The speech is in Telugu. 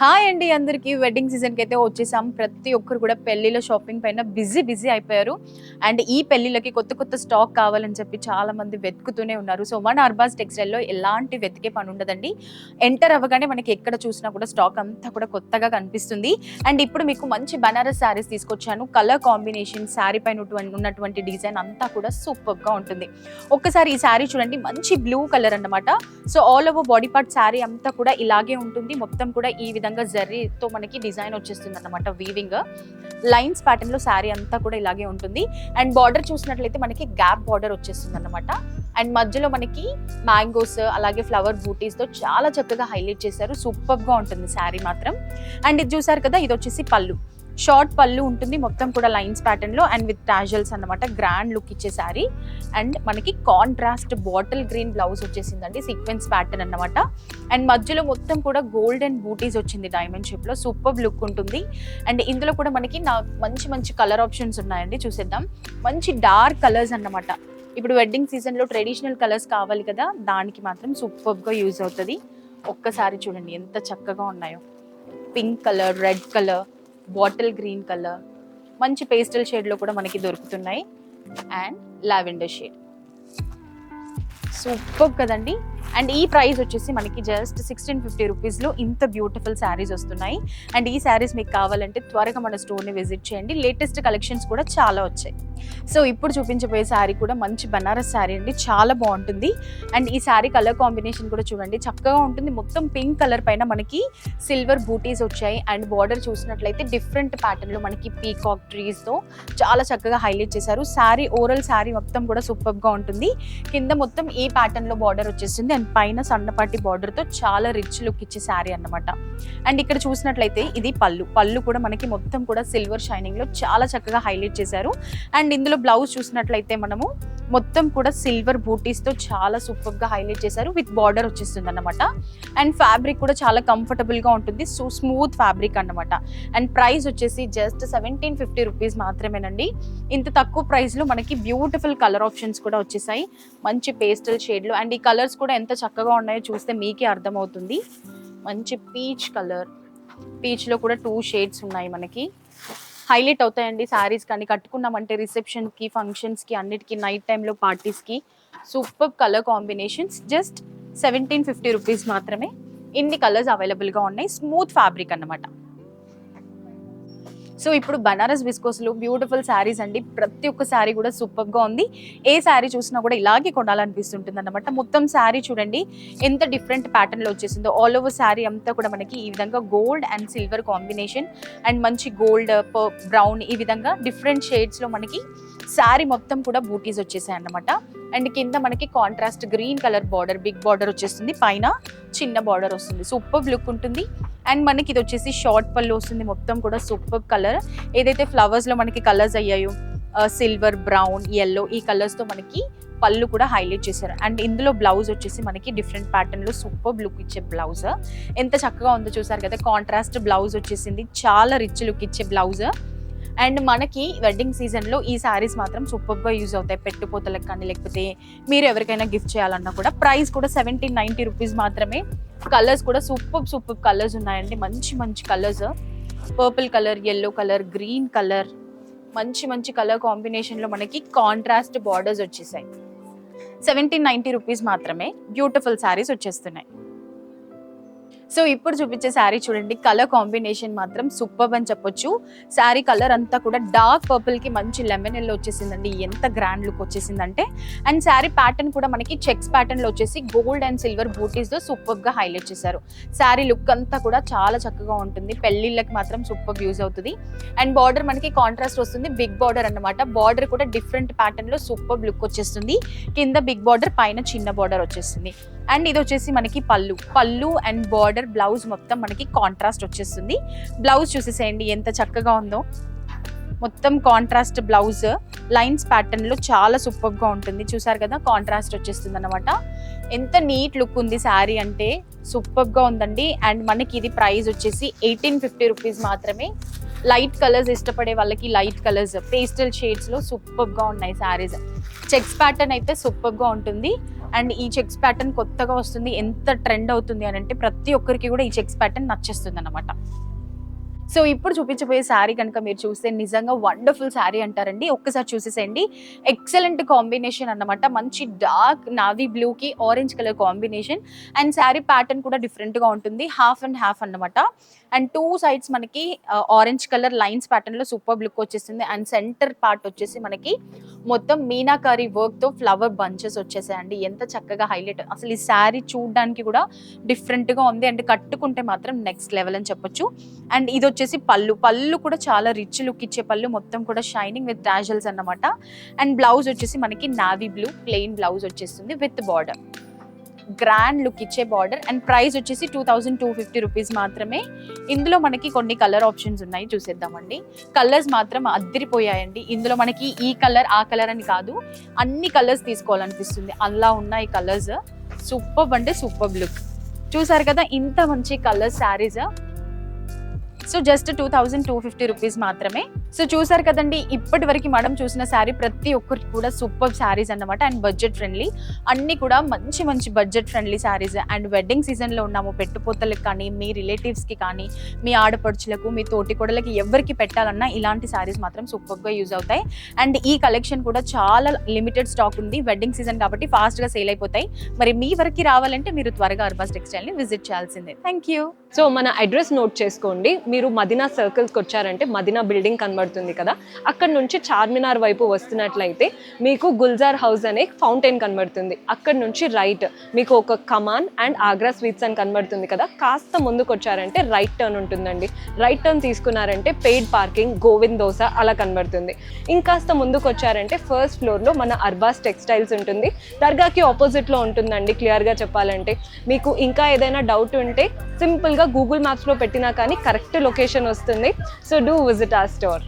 హాయ్ అండి అందరికీ. వెడ్డింగ్ సీజన్కి అయితే వచ్చేసాం. ప్రతి ఒక్కరు కూడా పెళ్లిలో షాపింగ్ పైన బిజీ అయిపోయారు. అండ్ ఈ పెళ్లిళ్ళకి కొత్త స్టాక్ కావాలని చెప్పి చాలా మంది వెతుకుతూనే ఉన్నారు. సో మన అర్బాజ్ టెక్స్టైల్లో ఎలాంటి వెతికే పని ఉండదండి. ఎంటర్ అవ్వగానే మనకి ఎక్కడ చూసినా కూడా స్టాక్ అంతా కూడా కొత్తగా కనిపిస్తుంది. అండ్ ఇప్పుడు మీకు మంచి బనారస్ శారీస్ తీసుకొచ్చాను. కలర్ కాంబినేషన్, శారీ పైన ఉన్నటువంటి డిజైన్ అంతా కూడా సూపర్గా ఉంటుంది. ఒక్కసారి ఈ శారీ చూడండి, మంచి బ్లూ కలర్ అన్నమాట. So all over body part sari అంతా కూడా ఇలాగే ఉంటుంది. మొత్తం కూడా ఈ విధంగా జరీతో మనకి డిజైన్ వచ్చేస్తుంది అన్నమాట. వీవింగ్ లైన్స్ ప్యాటర్న్ లో శారీ అంతా కూడా ఇలాగే ఉంటుంది. అండ్ బార్డర్ చూసినట్లయితే మనకి గ్యాప్ బార్డర్ వచ్చేస్తుంది అన్నమాట. అండ్ మధ్యలో మనకి మ్యాంగోస్ అలాగే ఫ్లవర్ బూటీస్ తో చాలా చక్కగా హైలైట్ చేశారు. సూపర్ గా ఉంటుంది శారీ మాత్రం. అండ్ ఇది చూసారు కదా, ఇది వచ్చేసి పళ్ళు. షార్ట్ పళ్ళు ఉంటుంది, మొత్తం కూడా లైన్స్ ప్యాటర్న్ లో అండ్ విత్ టాజల్స్ అన్నమాట. గ్రాండ్ లుక్ ఇచ్చే శారీ. అండ్ మనకి కాంట్రాస్ట్ బాటిల్ గ్రీన్ బ్లౌజ్ వచ్చేసిందండి, సీక్వెన్స్ ప్యాటర్న్ అన్నమాట. అండ్ మధ్యలో మొత్తం కూడా గోల్డెన్ బూటీస్ వచ్చింది డైమండ్ షేప్ లో. సూపర్ లుక్ ఉంటుంది. అండ్ ఇందులో కూడా మనకి మంచి కలర్ ఆప్షన్స్ ఉన్నాయండి, చూసేద్దాం. మంచి డార్క్ కలర్స్ అన్నమాట. ఇప్పుడు వెడ్డింగ్ సీజన్ లో ట్రెడిషనల్ కలర్స్ కావాలి కదా, దానికి మాత్రం సూపర్ గా యూజ్ అవుతుంది. ఒక్కసారి చూడండి ఎంత చక్కగా ఉన్నాయో. Pink colour, red colour, bottle green colour, మంచి పేస్టల్ షేడ్ లో కూడా మనకి దొరుకుతున్నాయి. అండ్ లావెండర్ షేడ్ సూపర్ కదండి. అండ్ ఈ ప్రైస్ వచ్చేసి మనకి జస్ట్ 1650 రూపీస్లో ఇంత బ్యూటిఫుల్ శారీస్ వస్తున్నాయి. అండ్ ఈ శారీస్ మీకు కావాలంటే త్వరగా మన స్టోర్ని విజిట్ చేయండి. లేటెస్ట్ కలెక్షన్స్ కూడా చాలా వచ్చాయి. సో ఇప్పుడు చూపించబోయే శారీ కూడా మంచి బనారస్ శారీ అండి, చాలా బాగుంటుంది. అండ్ ఈ శారీ కలర్ కాంబినేషన్ కూడా చూడండి, చక్కగా ఉంటుంది. మొత్తం పింక్ కలర్ పైన మనకి సిల్వర్ బూటీస్ వచ్చాయి. అండ్ బార్డర్ చూసినట్లయితే డిఫరెంట్ ప్యాటర్న్లో మనకి పీకాక్ ట్రీస్తో చాలా చక్కగా హైలైట్ చేశారు. శారీ ఓవరాల్ శారీ మొత్తం కూడా సూపర్గా ఉంటుంది. కింద మొత్తం ఈ ప్యాటర్న్లో బార్డర్ వచ్చేసింది. అండ్ పైన సన్నపాటి బార్డర్ తో చాలా రిచ్ లుక్ ఇచ్చే శారీ అన్నమాట. అండ్ ఇక్కడ చూసినట్లయితే ఇది పళ్ళు కూడా మనకి మొత్తం కూడా సిల్వర్ షైనింగ్ లో చాలా చక్కగా హైలైట్ చేశారు. అండ్ ఇందులో బ్లౌజ్ చూసినట్లయితే మనము మొత్తం కూడా సిల్వర్ బూటీస్ తో చాలా సూపర్ గా హైలైట్ చేశారు. విత్ బార్డర్ వచ్చేస్తుంది అన్నమాట. అండ్ ఫ్యాబ్రిక్ కూడా చాలా కంఫర్టబుల్ గా ఉంటుంది, సో స్మూత్ ఫ్యాబ్రిక్ అన్నమాట. అండ్ ప్రైస్ వచ్చేసి జస్ట్ 1750 రూపీస్ మాత్రమేనండి. ఇంత తక్కువ ప్రైస్ లో మనకి బ్యూటిఫుల్ కలర్ ఆప్షన్స్ కూడా వచ్చేసాయి, మంచి పేస్టల్ షేడ్ లో. అండ్ ఈ కలర్స్ కూడా ఎంత చక్కగా ఉన్నాయో చూస్తే మీకే అర్థమవుతుంది. మంచి పీచ్ కలర్, పీచ్ లో కూడా 2 షేడ్స్ ఉన్నాయి మనకి. హైలైట్ అవుతాయండి శారీస్ కానీ కట్టుకున్నామంటే రిసెప్షన్ కి, ఫంక్షన్స్ కి, అన్నిటికీ, నైట్ టైంలో పార్టీస్ కి. Super colour combinations. Just 1750 rupees మాత్రమే. ఇన్ని కలర్స్ అవైలబుల్ గా ఉన్నాయి. స్మూత్ ఫ్యాబ్రిక్ అన్నమాట. సో ఇప్పుడు బనారస్ విస్కోస్లో బ్యూటిఫుల్ శారీస్ అండి. ప్రతి ఒక్క శారీ కూడా సూపర్గా ఉంది. ఏ శారీ చూసినా కూడా ఇలాగే కొనాలనిపిస్తుంటుంది అన్నమాట. మొత్తం శారీ చూడండి ఎంత డిఫరెంట్ ప్యాటర్న్లో వచ్చేసిందో. ఆల్ ఓవర్ శారీ అంతా కూడా మనకి ఈ విధంగా gold and silver combination and మంచి గోల్డ్, బ్రౌన్, ఈ విధంగా డిఫరెంట్ షేడ్స్లో మనకి శారీ మొత్తం కూడా బూటీస్ వచ్చేసాయి అన్నమాట. అండ్ కింద మనకి contrast green colour border, big border వచ్చేస్తుంది. పైన చిన్న బార్డర్ వస్తుంది. సూపర్ లుక్ ఉంటుంది. అండ్ మనకి ఇది వచ్చేసి షార్ట్ పళ్ళు వస్తుంది. మొత్తం కూడా సూపర్ కలర్. ఏదైతే ఫ్లవర్స్ లో మనకి కలర్స్ అయ్యాయో, సిల్వర్, బ్రౌన్, ఎల్లో, ఈ కలర్స్ తో మనకి పళ్ళు కూడా హైలైట్ చేశారు. అండ్ ఇందులో బ్లౌజ్ వచ్చేసి మనకి డిఫరెంట్ ప్యాటర్న్ లో సూపర్ లుక్ ఇచ్చే బ్లౌజ్. ఎంత చక్కగా ఉందో చూసారు కదా. కాంట్రాస్ట్ బ్లౌజ్ వచ్చేసింది, చాలా రిచ్ లుక్ ఇచ్చే బ్లౌజ్. అండ్ మనకి వెడ్డింగ్ సీజన్లో ఈ శారీస్ మాత్రం సూపర్గా యూజ్ అవుతాయి, పెట్టుపోతలకు కానీ, లేకపోతే మీరు ఎవరికైనా గిఫ్ట్ చేయాలన్నా కూడా. ప్రైస్ కూడా 1790 రూపీస్ మాత్రమే. కలర్స్ కూడా సూపర్ కలర్స్ ఉన్నాయండి, మంచి colours. Purple colour, yellow colour, green colour, మంచి కలర్ కాంబినేషన్లో మనకి కాంట్రాస్ట్ బార్డర్స్ వచ్చేసాయి. 1790 రూపీస్ మాత్రమే. బ్యూటిఫుల్ శారీస్ వచ్చేస్తున్నాయి. సో ఇప్పుడు చూపించే శారీ చూడండి, కలర్ కాంబినేషన్ మాత్రం సూపర్ అని చెప్పొచ్చు. శారీ కలర్ అంతా కూడా డార్క్ పర్పుల్ కి మంచి లెమన్ ఎల్లో వచ్చేసిందండి. ఎంత గ్రాండ్ లుక్ వచ్చేసిందంటే. అండ్ శారీ ప్యాటర్న్ కూడా మనకి చెక్స్ ప్యాటర్న్ లో వచ్చేసి గోల్డ్ అండ్ సిల్వర్ బూటీస్ తో సూపర్ గా హైలైట్ చేశారు. శారీ లుక్ అంతా కూడా చాలా చక్కగా ఉంటుంది. పెళ్లిళ్ళకి మాత్రం సూపర్ యూజ్ అవుతుంది. అండ్ బార్డర్ మనకి కాంట్రాస్ట్ వస్తుంది, బిగ్ బార్డర్ అన్నమాట. బార్డర్ కూడా డిఫరెంట్ ప్యాటర్న్ లో సూపర్ లుక్ వచ్చేస్తుంది. కింద బిగ్ బార్డర్, పైన చిన్న బార్డర్ వచ్చేస్తుంది. అండ్ ఇది వచ్చేసి మనకి పళ్ళు అండ్ బార్డర్, బ్లౌజ్ మొత్తం మనకి కాంట్రాస్ట్ వచ్చేస్తుంది. బ్లౌజ్ చూసేసేయండి ఎంత చక్కగా ఉందో. మొత్తం కాంట్రాస్ట్ బ్లౌజ్, లైన్స్ ప్యాటర్న్ లో చాలా సూపర్ గా ఉంటుంది. చూసారు కదా, కాంట్రాస్ట్ వచ్చేస్తుంది అన్నమాట. ఎంత నీట్ లుక్ ఉంది శారీ అంటే, సూపర్ గా ఉందండి. అండ్ మనకి ఇది ప్రైస్ వచ్చేసి 1850 రూపీస్ మాత్రమే. లైట్ కలర్స్ ఇష్టపడే వాళ్ళకి లైట్ కలర్స్, పేస్టల్ షేడ్స్ లో సూపర్ గా ఉన్నాయి శారీస్. చెక్స్ ప్యాటర్న్ అయితే సూపర్ గా ఉంటుంది. అండ్ ఈ చెక్స్ ప్యాటర్న్ కొత్తగా వస్తుంది, ఎంత ట్రెండ్ అవుతుంది అని అంటే ప్రతి ఒక్కరికి కూడా ఈ చెక్స్ ప్యాటర్న్ నచ్చేస్తుంది అనమాట. సో ఇప్పుడు చూపించబోయే శారీ కనుక మీరు చూస్తే నిజంగా వండర్ఫుల్ శారీ అంటారండి. ఒక్కసారి చూసేసేయండి. ఎక్సలెంట్ కాంబినేషన్ అన్నమాట. మంచి డార్క్ నావీ బ్లూకి orange colour combination and sari pattern కూడా డిఫరెంట్గా ఉంటుంది. హాఫ్ అండ్ హాఫ్ అన్నమాట. అండ్ 2 సైడ్స్ మనకి ఆరెంజ్ కలర్ లైన్స్ ప్యాటర్న్లో సూపర్ లుక్ వచ్చేస్తుంది. అండ్ సెంటర్ పార్ట్ వచ్చేసి మనకి మొత్తం మీనాకారి వర్క్తో ఫ్లవర్ బంచెస్ వచ్చేసాయండి. ఎంత చక్కగా హైలైట్, అసలు ఈ శారీ చూడడానికి కూడా డిఫరెంట్గా ఉంది అండ్ కట్టుకుంటే మాత్రం నెక్స్ట్ లెవెల్ అని చెప్పొచ్చు. అండ్ ఇది వచ్చేసి పళ్ళు కూడా చాలా రిచ్ లుక్ ఇచ్చే పళ్ళు, మొత్తం కూడా షైనింగ్ విత్ డాజల్స్ అన్నమాట. అండ్ బ్లౌజ్ వచ్చేసి మనకి నావీ బ్లూ ప్లెయిన్ బ్లౌజ్ వచ్చేస్తుంది విత్ బార్డర్, గ్రాండ్ లుక్ ఇచ్చే బార్డర్. అండ్ ప్రైస్ వచ్చేసి 2250 రూపీస్ మాత్రమే. ఇందులో మనకి కొన్ని కలర్ ఆప్షన్స్ ఉన్నాయి, చూసేద్దామండి. కలర్స్ మాత్రం అద్దరిపోయాయండి. ఇందులో మనకి ఈ కలర్ ఆ కలర్ అని కాదు, అన్ని కలర్స్ తీసుకోవాలనిపిస్తుంది, అలా ఉన్నాయి కలర్స్. సూపర్ అంటే సూపర్ లుక్. చూసారు కదా ఇంత మంచి colour saris. So just 2250 rupees మాత్రమే. సో చూసారు కదండి, ఇప్పటి వరకు మనం చూసిన శారీ ప్రతి ఒక్కరికి కూడా సూపర్ శారీస్ అన్నమాట. అండ్ బడ్జెట్ ఫ్రెండ్లీ, అన్ని కూడా మంచి మంచి budget friendly saris. And wedding సీజన్లో ఉన్నాము, పెట్టుపోతలకు కానీ మీ రిలేటివ్స్కి కానీ మీ ఆడపడుచులకు మీ తోటి కొడలకి ఎవరికి పెట్టాలన్నా ఇలాంటి శారీస్ మాత్రం సూపర్గా యూజ్ అవుతాయి. అండ్ ఈ కలెక్షన్ కూడా చాలా లిమిటెడ్ స్టాక్ ఉంది, వెడ్డింగ్ సీజన్ కాబట్టి ఫాస్ట్గా సేల్ అయిపోతాయి. మరి మీ వరకు రావాలంటే మీరు త్వరగా అర్బాస్ టెక్స్టైల్ని విజిట్ చేయాల్సిందే. Thank you. సో మన అడ్రస్ నోట్ చేసుకోండి. మీరు మదీనా సర్కిల్స్కి వచ్చారంటే మదీనా బిల్డింగ్ కనబడుతుంది కదా, అక్కడ నుంచి చార్మినార్ వైపు వస్తున్నట్లయితే మీకు గుల్జార్ హౌస్ అనే ఫౌంటైన్ కనబడుతుంది. అక్కడ నుంచి రైట్ మీకు ఒక కమాన్ అండ్ ఆగ్రా స్వీట్స్ అని కనబడుతుంది కదా, కాస్త ముందుకు వచ్చారంటే రైట్ టర్న్ ఉంటుందండి. రైట్ టర్న్ తీసుకున్నారంటే పెయిడ్ పార్కింగ్, గోవింద్ దోస అలా కనబడుతుంది. ఇంకాస్త ముందుకు వచ్చారంటే ఫస్ట్ ఫ్లోర్లో మన అర్బాస్ టెక్స్టైల్స్ ఉంటుంది, దర్గాకి ఆపోజిట్లో ఉంటుందండి. క్లియర్గా చెప్పాలంటే మీకు ఇంకా ఏదైనా డౌట్ ఉంటే సింపుల్గా గూగుల్ మ్యాప్స్లో పెట్టినా కానీ కరెక్ట్ లొకేషన్ వస్తుంది. So do visit our store.